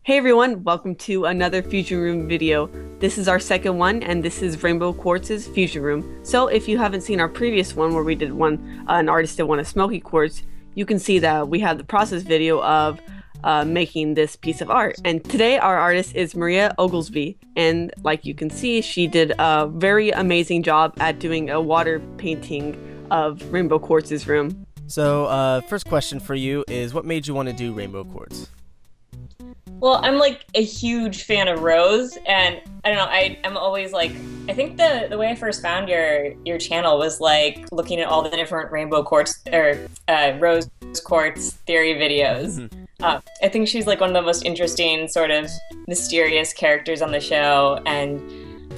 Hey everyone, welcome to another Fusion Room video. This is our second one, and this is Rainbow Quartz's Fusion Room. So if you haven't seen our previous one where we did an artist did one of Smoky Quartz, you can see that we had the process video of making this piece of art. And today our artist is Maria Oglesby, and like you can see, she did a very amazing job at doing a water painting of Rainbow Quartz's room. So first question for you is, what made you want to do Rainbow Quartz? Well, I'm like a huge fan of Rose, and I don't know, I'm always like, I think the way I first found your channel was like looking at all the different Rainbow Quartz or Rose Quartz theory videos. I think she's like one of the most interesting sort of mysterious characters on the show, and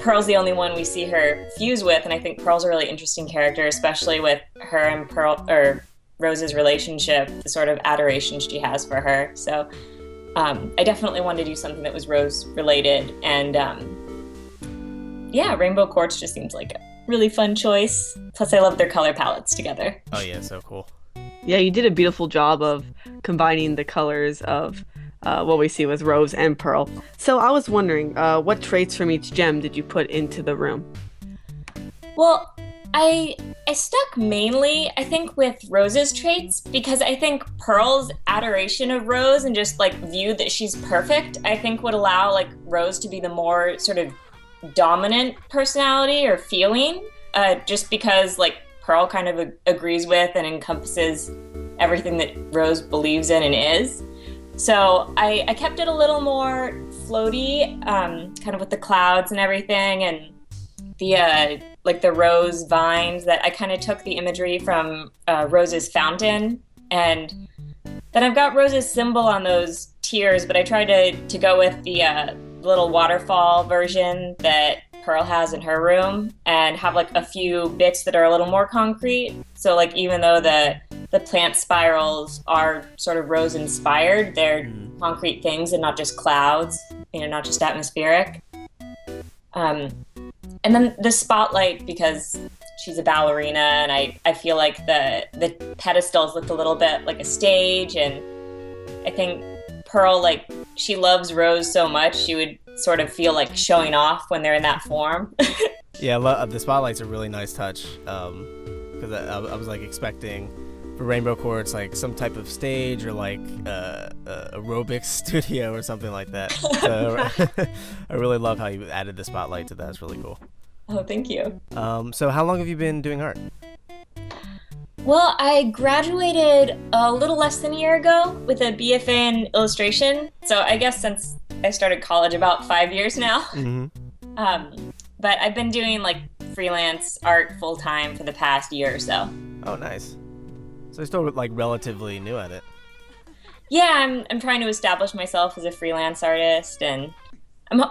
Pearl's the only one we see her fuse with, and I think Pearl's a really interesting character, especially with her and Rose's relationship, the sort of adoration she has for her. So I definitely wanted to do something that was Rose related, and yeah, Rainbow Quartz just seems like a really fun choice. Plus I love their color palettes together. Oh yeah, so cool. Yeah, you did a beautiful job of combining the colors of what we see with Rose and Pearl. So I was wondering, what traits from each gem did you put into the room? Well, I stuck mainly, I think, with Rose's traits, because I think Pearl's adoration of Rose and just like view that she's perfect, I think would allow like Rose to be the more sort of dominant personality or feeling, just because like Pearl kind of agrees with and encompasses everything that Rose believes in and is. So I kept it a little more floaty, kind of with the clouds and everything, and the like the rose vines. That I kind of took the imagery from Rose's fountain, and then I've got Rose's symbol on those tears, but I tried to go with the little waterfall version that Pearl has in her room, and have like a few bits that are a little more concrete. So like even though the plant spirals are sort of rose inspired, they're concrete things and not just clouds, not just atmospheric. And then the spotlight, because she's a ballerina, and I feel like the pedestals looked a little bit like a stage, and I think Pearl, like, she loves Rose so much, she would sort of feel like showing off when they're in that form. Yeah, the spotlight's a really nice touch, because I was like expecting for Rainbow Quartz like some type of stage or like aerobics studio or something like that. So I really love how you added the spotlight to that. It's really cool. Oh, thank you. So how long have you been doing art? Well, I graduated a little less than a year ago with a BFA in illustration. So I guess since I started college about 5 years now. But I've been doing like freelance art full time for the past year or so. Oh, nice. So you're still like relatively new at it. Yeah, I'm trying to establish myself as a freelance artist, and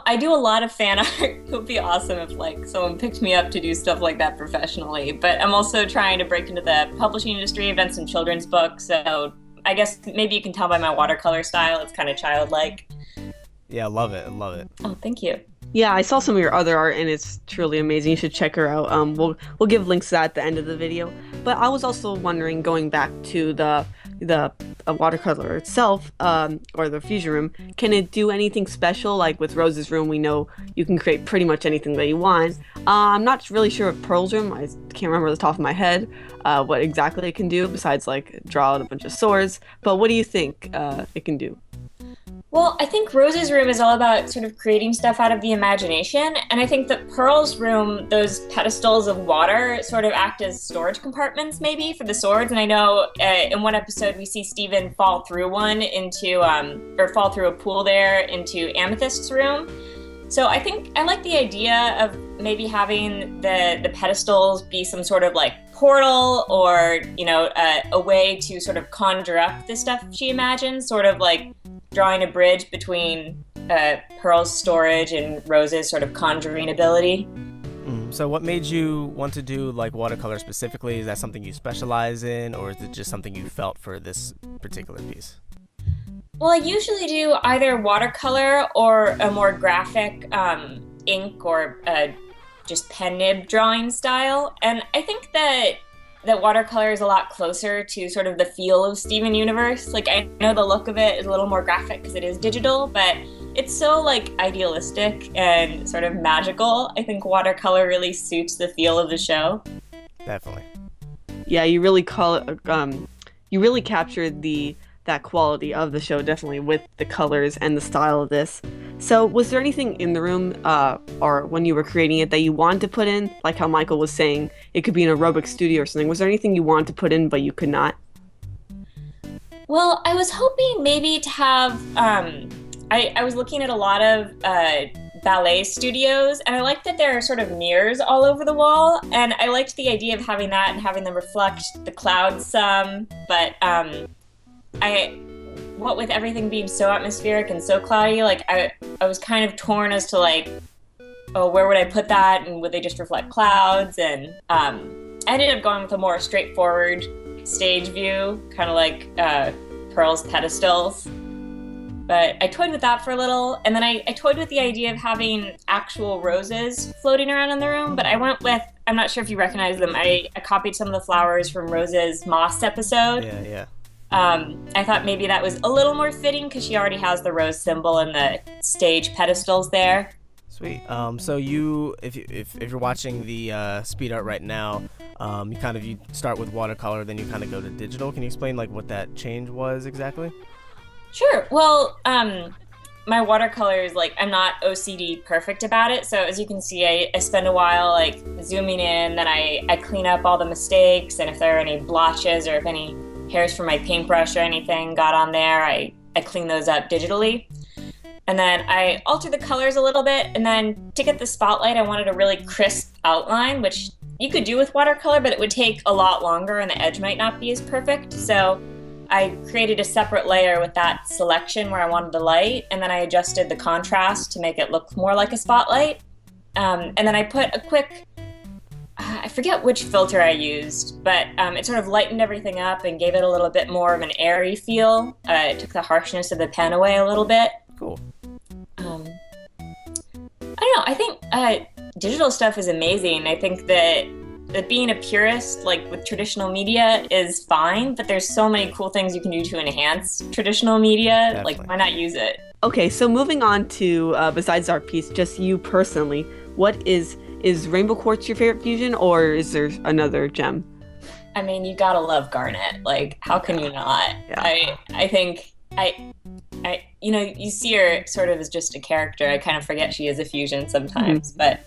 I do a lot of fan art. It would be awesome if like someone picked me up to do stuff like that professionally. But I'm also trying to break into the publishing industry. I've done some children's books, so I guess maybe you can tell by my watercolor style, it's kind of childlike. Yeah, I love it. Oh, thank you. Yeah, I saw some of your other art, and it's truly amazing. You should check her out. We'll give links to that at the end of the video. But I was also wondering, going back to the watercolor itself, or the fusion room, can it do anything special? Like with Rose's room, we know you can create pretty much anything that you want. I'm not really sure of Pearl's room. I can't remember off the top of my head what exactly it can do besides like draw out a bunch of swords. But what do you think it can do? Well, I think Rose's room is all about sort of creating stuff out of the imagination, and I think that Pearl's room, those pedestals of water sort of act as storage compartments maybe for the swords. And I know in one episode we see Steven fall through one into, or fall through a pool there into Amethyst's room. So I think I like the idea of maybe having the pedestals be some sort of like portal, or, a way to sort of conjure up the stuff she imagines, sort of like drawing a bridge between Pearl's storage and Rose's sort of conjuring ability. So what made you want to do like watercolor specifically? Is that something you specialize in, or is it just something you felt for this particular piece? Well, I usually do either watercolor or a more graphic ink or just pen nib drawing style. And I think that that watercolor is a lot closer to sort of the feel of Steven Universe. Like, I know the look of it is a little more graphic because it is digital, but it's so like idealistic and sort of magical. I think watercolor really suits the feel of the show. Definitely. Yeah, you really you really captured that quality of the show, definitely, with the colors and the style of this. So was there anything in the room or when you were creating it that you wanted to put in, like how Michael was saying it could be an aerobic studio or something? Was there anything you wanted to put in but you could not? Well, I was hoping maybe to have I was looking at a lot of ballet studios, and I liked that there are sort of mirrors all over the wall, and I liked the idea of having that and having them reflect the clouds some, but what with everything being so atmospheric and so cloudy, like I was kind of torn as to like, oh, where would I put that, and would they just reflect clouds? And I ended up going with a more straightforward stage view, kind of like Pearl's pedestals. But I toyed with that for a little, and then I toyed with the idea of having actual roses floating around in the room, but I went with, I'm not sure if you recognize them, I copied some of the flowers from Rose's Moss episode. Yeah. I thought maybe that was a little more fitting because she already has the rose symbol and the stage pedestals there. Sweet. So if you're watching the speed art right now, you start with watercolor, then you kind of go to digital. Can you explain like what that change was exactly? Sure. Well, my watercolors, like, I'm not OCD perfect about it. So as you can see, I spend a while like zooming in, then I clean up all the mistakes, and if there are any blotches or if any hairs from my paintbrush or anything got on there, I clean those up digitally. And then I alter the colors a little bit, and then to get the spotlight, I wanted a really crisp outline, which you could do with watercolor, but it would take a lot longer and the edge might not be as perfect. So I created a separate layer with that selection where I wanted the light, and then I adjusted the contrast to make it look more like a spotlight. And then I put a quick, I forget which filter I used, but it sort of lightened everything up and gave it a little bit more of an airy feel. It took the harshness of the pen away a little bit. Cool. I don't know, I think digital stuff is amazing. I think that being a purist, like with traditional media, is fine, but there's so many cool things you can do to enhance traditional media. Definitely. Like, why not use it? Okay, so moving on to, besides art piece, just you personally, what is Rainbow Quartz your favorite fusion, or is there another gem? I mean, you gotta love Garnet. Like, how can you not? Yeah. I think you see her sort of as just a character. I kind of forget she is a fusion sometimes, but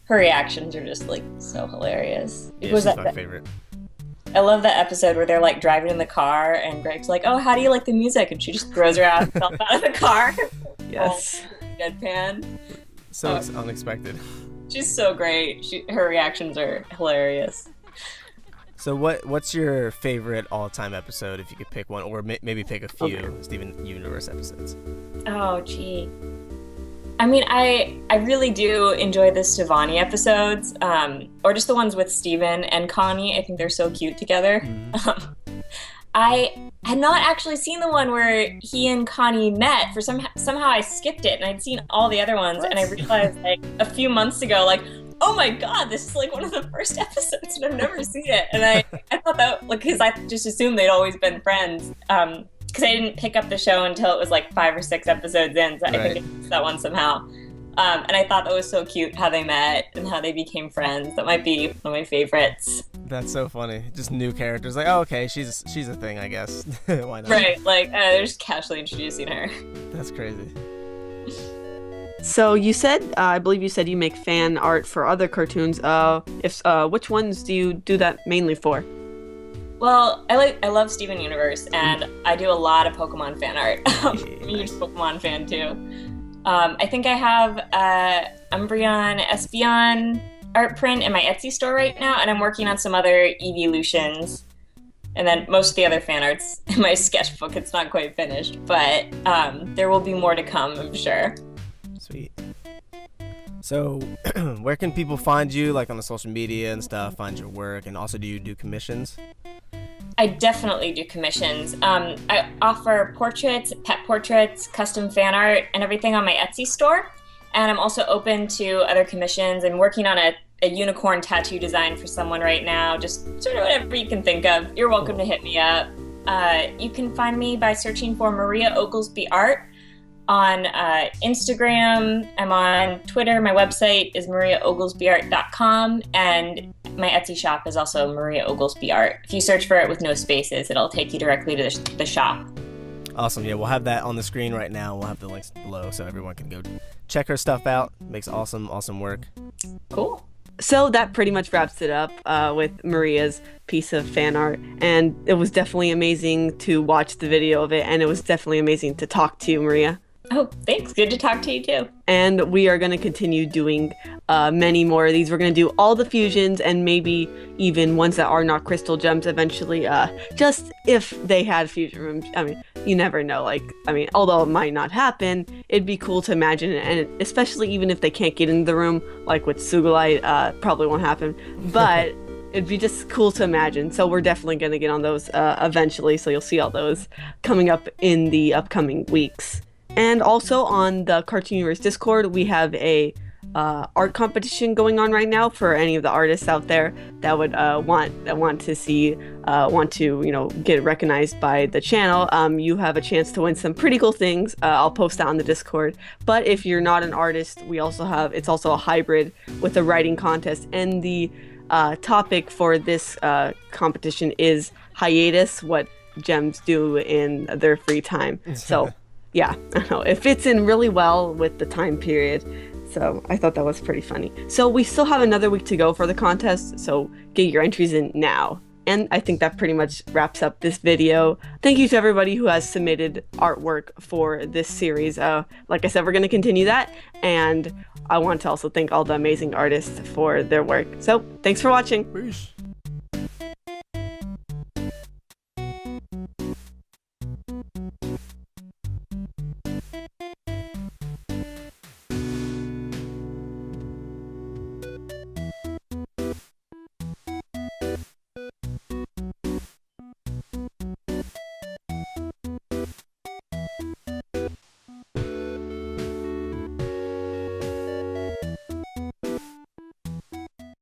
her reactions are just like so hilarious. Yeah, she's my favorite. I love that episode where they're like driving in the car and Greg's like, "Oh, how do you like the music?" And she just throws herself out of the car. Yes. Deadpan. So it's unexpected. She's so great. Her reactions are hilarious. So what's your favorite all-time episode, if you could pick one, or maybe pick a few Steven Universe episodes? Oh, gee. I mean, I really do enjoy the Stevani episodes, or just the ones with Steven and Connie. I think they're so cute together. Mm-hmm. I had not actually seen the one where he and Connie met. Somehow I skipped it, and I'd seen all the other ones, and I realized like a few months ago, like, oh my god, this is like one of the first episodes, and I've never seen it. And I thought that, like, because I just assumed they'd always been friends. Because I didn't pick up the show until it was like 5 or 6 episodes in, so I think I missed that one somehow. And I thought that was so cute how they met and how they became friends. That might be one of my favorites. That's so funny. Just new characters. Like, oh, okay, she's a thing, I guess. Why not? Right, like they're just casually introducing her. That's crazy. So you said, I believe you said you make fan art for other cartoons. Which ones do you do that mainly for? Well, I love Steven Universe, and I do a lot of Pokemon fan art. I'm a huge Pokemon fan too. I think I have Umbreon, Espeon art print in my Etsy store right now, and I'm working on some other Evolutions. And then most of the other fan art's in my sketchbook. It's not quite finished, but there will be more to come, I'm sure. Sweet. So, where can people find you, like on the social media and stuff, find your work, and also do you do commissions? I definitely do commissions. I offer portraits, pet portraits, custom fan art, and everything on my Etsy store. And I'm also open to other commissions. I'm working on a a unicorn tattoo design for someone right now, just sort of whatever you can think of, you're welcome to hit me up. You can find me by searching for Maria Oglesby Art on Instagram. I'm on Twitter. My website is mariaoglesbyart.com, and my Etsy shop is also Maria Oglesby Art. If you search for it with no spaces, it'll take you directly to the shop. Awesome. Yeah, we'll have that on the screen right now. We'll have the links below so everyone can go check her stuff out. Makes awesome work. Cool. So that pretty much wraps it up with Maria's piece of fan art, and it was definitely amazing to watch the video of it, and it was definitely amazing to talk to you, Maria. Oh, thanks. Good to talk to you too. And we are going to continue doing many more of these. We're going to do all the fusions and maybe even ones that are not crystal gems eventually, just if they had fusion rooms. I mean, you never know. Although it might not happen, it'd be cool to imagine it. And especially even if they can't get into the room, like with Sugilite, probably won't happen. But it'd be just cool to imagine. So we're definitely going to get on those eventually. So you'll see all those coming up in the upcoming weeks. And also on the Cartoon Universe Discord, we have a art competition going on right now for any of the artists out there that would want to get recognized by the channel. You have a chance to win some pretty cool things. I'll post that on the Discord. But if you're not an artist, it's also a hybrid with a writing contest, and the topic for this competition is hiatus, what gems do in their free time. So. Yeah, I know. It fits in really well with the time period. So I thought that was pretty funny. So we still have another week to go for the contest, so get your entries in now. And I think that pretty much wraps up this video. Thank you to everybody who has submitted artwork for this series. Like I said, we're going to continue that. And I want to also thank all the amazing artists for their work. So thanks for watching. Peace.